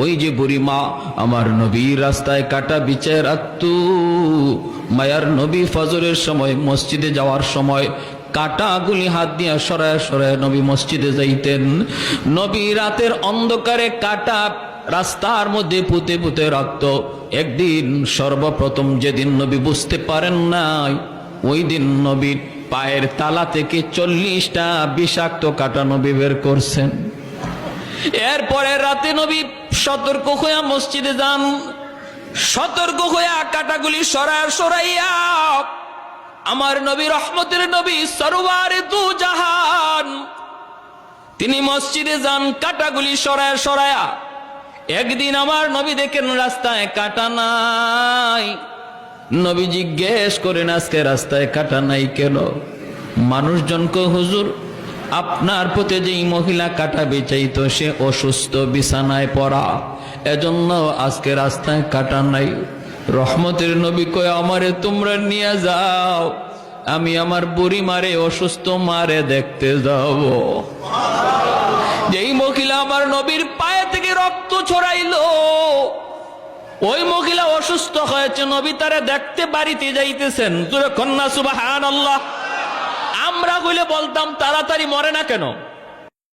ওই যে বুড়ি মা আমার নবীর রাস্তায় কাটা বিছায় রাখতো। মায়ার নবী ফজরের সময় মসজিদে যাওয়ার সময় কাটাগুলি হাত দিয়া সরায় সরায় নবী মসজিদে যাইতেন। নবী রাতের অন্ধকারে কাটা রাস্তার মধ্যে পুঁতে পুঁতে রাখত। একদিন সর্বপ্রথম যেদিন নবী বুঝতে পারেন নাই, ওই দিন নবীর পায়ের তালা থেকে 40টা বিষাক্ত কাটা নবী বের করছেন। এরপরে রাতে নবী সতর্ক হইয়া মসজিদে যান। সতর্ক হইয়া কাটাগুলি সরাইয়া আমার নবী, রহমতের নবী, সরওয়ারে দু জাহান, তিনি মসজিদে যান কাটাগুলি সরায়া। একদিন আমার নবী দেখেন রাস্তায় কাটা নাই। নবী জিজ্ঞেস করেন, আজকে রাস্তায় কাটা নাই কেন? মানুষজন কয়, হুজুর আপনার প্রতি যেই মহিলা কাটা বেচাইতো সে অসুস্থ, বিছানায় পড়া, এজন্য আজকে রাস্তায় কাটা নাই। রহমতের নবী কয়, আমারে তোমরা নিয়ে যাও, আমি আমার বুড়ি মারে, অসুস্থ মারে দেখতে যাব। যেই মহিলা আমার নবীর পায়ে থেকে রক্ত ছড়াইলো, ওই মহিলা অসুস্থ হয়েছে, নবী তারে দেখতে বাড়িতে যাইতেছেন। কন্যা সুবহানাল্লাহ। আমরা হইলে বলতাম তাড়াতাড়ি মরে না কেন?